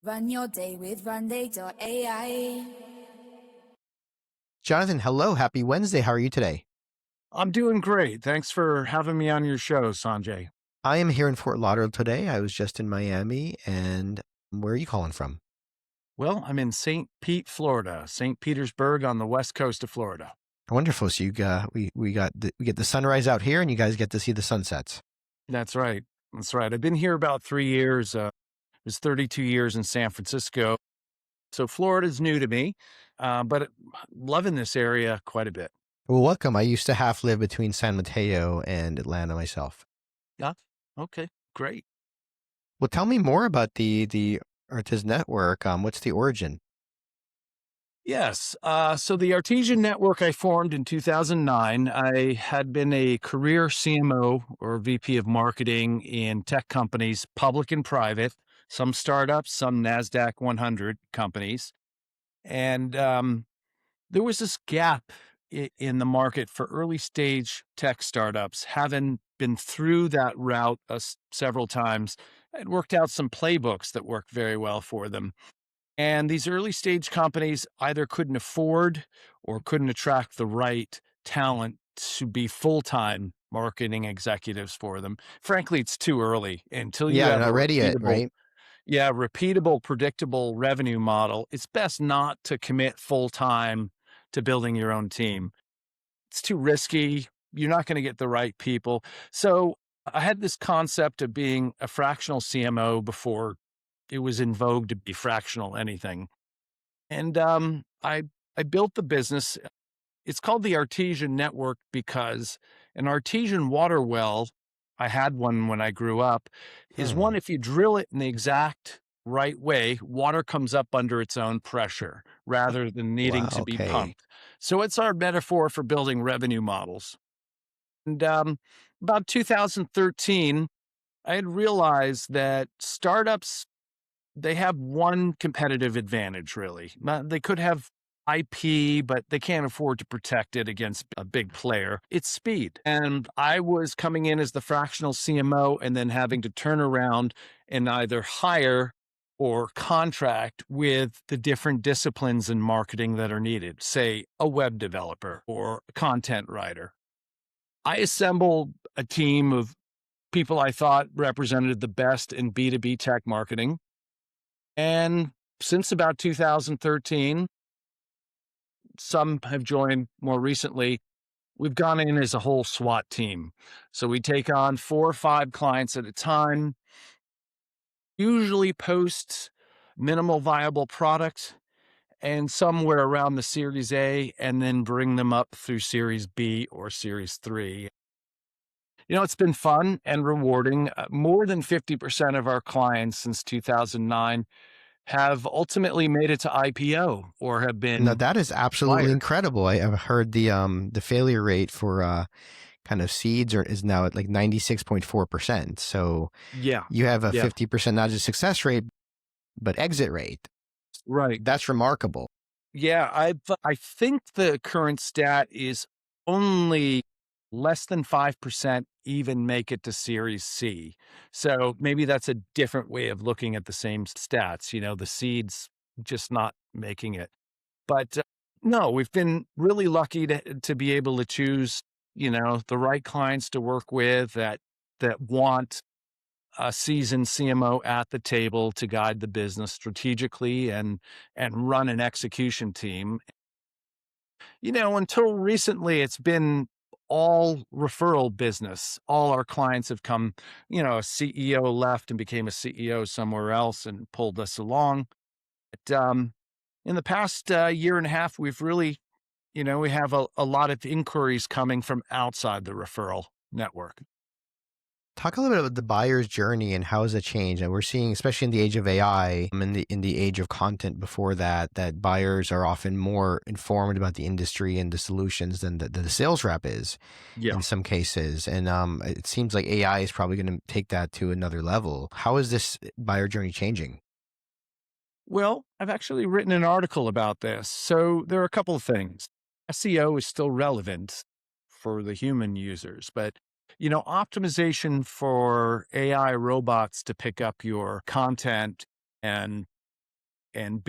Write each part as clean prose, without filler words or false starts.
Run your day with Runday.ai. Jonathan, hello. Happy Wednesday. How are you today? I'm doing great. Thanks for having me on your show, Sanjay. I am here in Fort Lauderdale today. I was just in Miami. And where are you calling from? Well, I'm in St. Pete, Florida, St. Petersburg on the west coast of Florida. Wonderful. So we get the sunrise out here, and you guys get to see the sunsets. That's right. That's right. I've been here about 3 years. It was 32 years in San Francisco. So Florida's new to me, but loving this area quite a bit. Well, welcome. I used to half live between San Mateo and Atlanta myself. Yeah. Okay. Great. Well, tell me more about the Artesian network. What's the origin? Yes. So the Artesian network I formed in 2009, I had been a career CMO or VP of marketing in tech companies, public and private, some startups, some NASDAQ 100 companies. And there was this gap in the market for early stage tech startups. Having been through that route several times, I'd worked out some playbooks that worked very well for them. And these early stage companies either couldn't afford or couldn't attract the right talent to be full-time marketing executives for them. Frankly, it's too early until you Yeah, have a not ready yet, repeatable, right? repeatable, predictable revenue model. It's best not to commit full-time to building your own team. It's too risky. You're not going to get the right people. So I had this concept of being a fractional CMO before it was in vogue to be fractional anything. And I built the business. It's called the Artesian Network because an artesian water well, I had one when I grew up, is one if you drill it in the exact right way, water comes up under its own pressure rather than needing Wow. to be Okay. pumped. So it's our metaphor for building revenue models. And about 2013, I had realized that startups, they have one competitive advantage, really. They could have IP, but they can't afford to protect it against a big player. It's speed. And I was coming in as the fractional CMO and then having to turn around and either hire or contract with the different disciplines in marketing that are needed, say a web developer or a content writer. I assembled a team of people I thought represented the best in B2B tech marketing. And since about 2013, some have joined more recently. We've gone in as a whole SWAT team. So we take on 4 or 5 clients at a time, usually post minimal viable product and somewhere around the Series A, and then bring them up through Series B or Series 3. It's been fun and rewarding. More than 50% of our clients since 2009 have ultimately made it to IPO or have No, been that is absolutely acquired. incredible. I've heard the failure rate for kind of seeds is now at like 96.4%. So Yeah, you have a yeah, 50% not just success rate, but exit rate. right. That's remarkable. Yeah, I think the current stat is only less than 5% even make it to Series C. So maybe that's a different way of looking at the same stats, the seeds just not making it. But no, we've been really lucky to be able to choose, the right clients to work with that want a seasoned CMO at the table to guide the business strategically and run an execution team. Until recently, it's been all referral business. All our clients have come, a CEO left and became a CEO somewhere else and pulled us along. But in the past year and a half, we've really, we have a lot of inquiries coming from outside the referral network. Talk a little bit about the buyer's journey and how has it changed. And we're seeing, especially in the age of AI, in the age of content before that, that buyers are often more informed about the industry and the solutions than the sales rep is Yeah. in some cases. And it seems like AI is probably going to take that to another level. How is this buyer journey changing? Well, I've actually written an article about this. So there are a couple of things. SEO is still relevant for the human users, but optimization for AI robots to pick up your content and and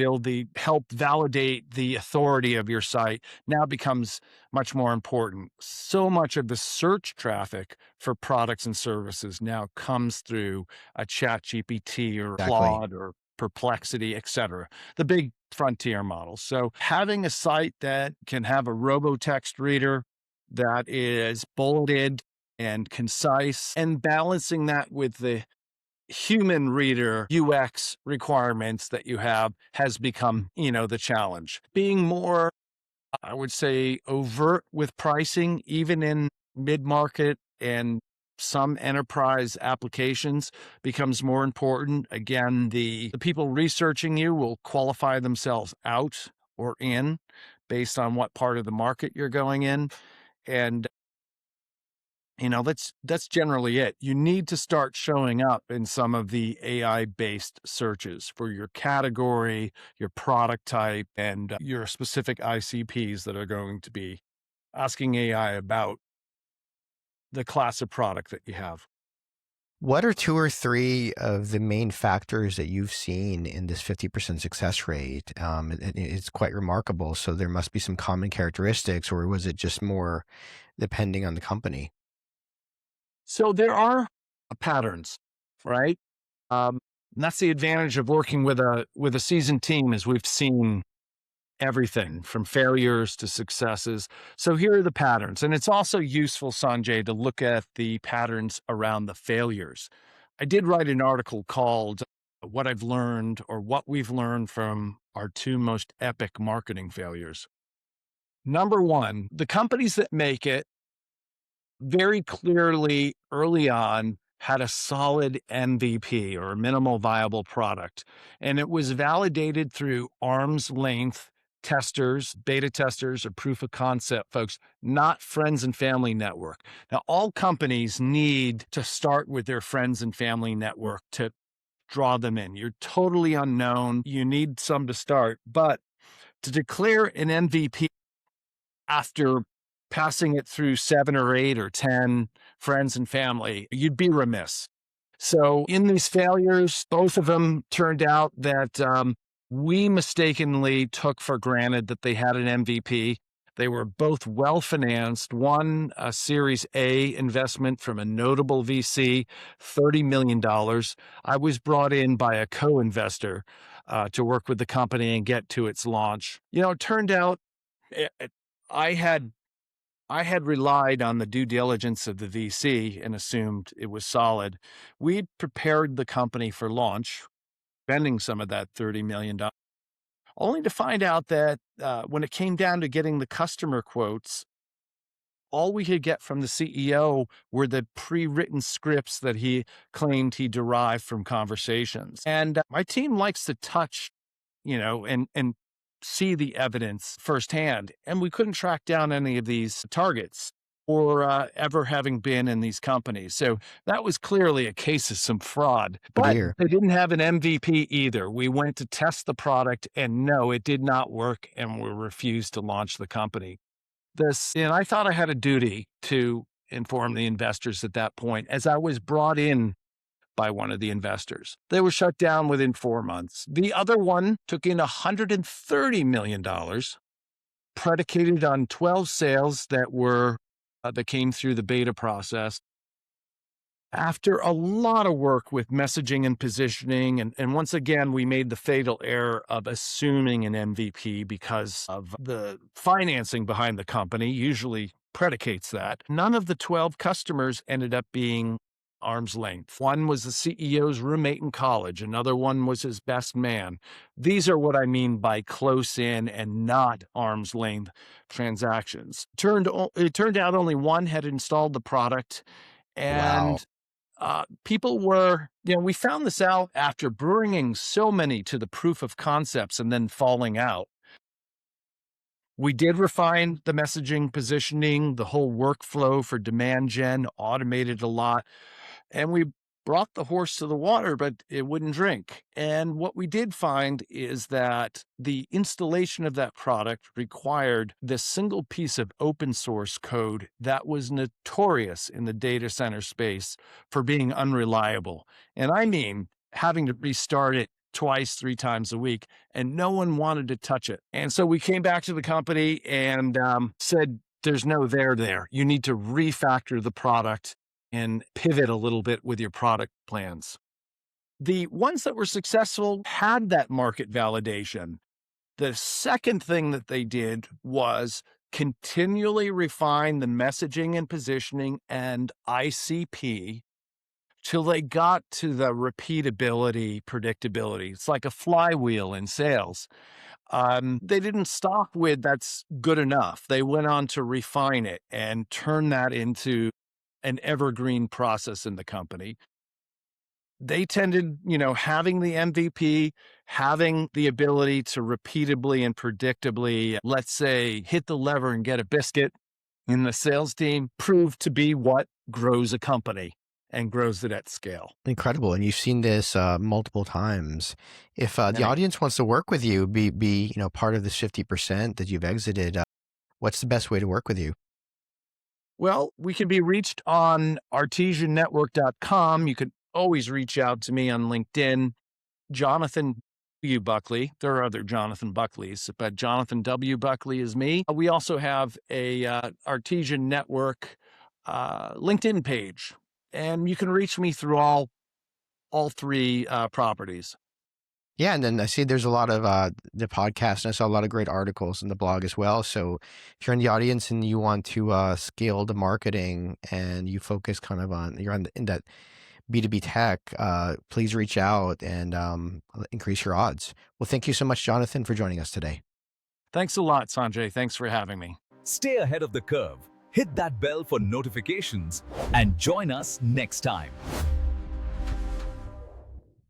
help validate the authority of your site now becomes much more important. So much of the search traffic for products and services now comes through a chat GPT or Exactly. Claude or Perplexity, etc. The big frontier models. So having a site that can have a robotext reader that is bolded and concise and balancing that with the human reader UX requirements that you have has become, the challenge. Being more, I would say, overt with pricing, even in mid-market and some enterprise applications, becomes more important. Again, the people researching you will qualify themselves out or in based on what part of the market you're going in. And that's generally it. You need to start showing up in some of the AI-based searches for your category, your product type, and your specific ICPs that are going to be asking AI about the class of product that you have. What are 2 or 3 of the main factors that you've seen in this 50% success rate? It's quite remarkable. So there must be some common characteristics, or was it just more depending on the company? So there are patterns, right? And that's the advantage of working with a seasoned team, is we've seen everything from failures to successes. So here are the patterns. And it's also useful, Sanjay, to look at the patterns around the failures. I did write an article called What I've Learned, or What We've Learned from Our 2 Most Epic Marketing Failures. Number one, the companies that make it very clearly early on had a solid MVP, or a minimal viable product. And it was validated through arm's length testers, beta testers, or proof of concept folks, not friends and family network. Now, all companies need to start with their friends and family network to draw them in. You're totally unknown. You need some to start. But to declare an MVP after passing it through 7 or 8 or 10 friends and family, you'd be remiss. So in these failures, both of them turned out that we mistakenly took for granted that they had an MVP. They were both well-financed. One, a Series A investment from a notable VC, $30 million. I was brought in by a co-investor to work with the company and get to its launch. It turned out I had relied on the due diligence of the VC and assumed it was solid. We'd prepared the company for launch, spending some of that $30 million, only to find out that when it came down to getting the customer quotes, all we could get from the CEO were the pre-written scripts that he claimed he derived from conversations. And my team likes to touch, and see the evidence firsthand. And we couldn't track down any of these targets or ever having been in these companies. So that was clearly a case of some fraud. But Dear. they didn't have an MVP either. We went to test the product, and no, it did not work, and we refused to launch the company. And I thought I had a duty to inform the investors at that point, as I was brought in by one of the investors. They were shut down within 4 months. The other one took in $130 million, predicated on 12 sales that came through the beta process. After a lot of work with messaging and positioning, and once again, we made the fatal error of assuming an MVP because of the financing behind the company usually predicates that. None of the 12 customers ended up being arm's length. One was the CEO's roommate in college. Another one was his best man. These are what I mean by close in and not arm's length transactions. It turned out only one had installed the product, and people were, we found this out after bringing so many to the proof of concepts and then falling out. We did refine the messaging, positioning, the whole workflow for demand gen, automated a lot. And we brought the horse to the water, but it wouldn't drink. And what we did find is that the installation of that product required this single piece of open source code that was notorious in the data center space for being unreliable. And I mean, having to restart it twice, 3 times a week, and no one wanted to touch it. And so we came back to the company and said, there's no there. You need to refactor the product and pivot a little bit with your product plans. The ones that were successful had that market validation. The second thing that they did was continually refine the messaging and positioning and ICP till they got to the repeatability, predictability. It's like a flywheel in sales. They didn't stop with that's good enough. They went on to refine it and turn that into an evergreen process in the company. They tended, having the MVP, having the ability to repeatably and predictably, let's say, hit the lever and get a biscuit in the sales team proved to be what grows a company and grows it at scale. Incredible. And you've seen this multiple times. If the Many. audience wants to work with you, be part of this 50% that you've exited, what's the best way to work with you? Well, we can be reached on artesiannetwork.com. You could always reach out to me on LinkedIn. Jonathan W. Buckley. There are other Jonathan Buckleys, but Jonathan W. Buckley is me. We also have a Artesian Network LinkedIn page, and you can reach me through all three properties. Yeah, and then I see there's a lot of the podcast, and I saw a lot of great articles in the blog as well. So if you're in the audience and you want to scale the marketing and you focus kind of on, in that B2B tech, please reach out and increase your odds. Well, thank you so much, Jonathan, for joining us today. Thanks a lot, Sanjay. Thanks for having me. Stay ahead of the curve, hit that bell for notifications, and join us next time.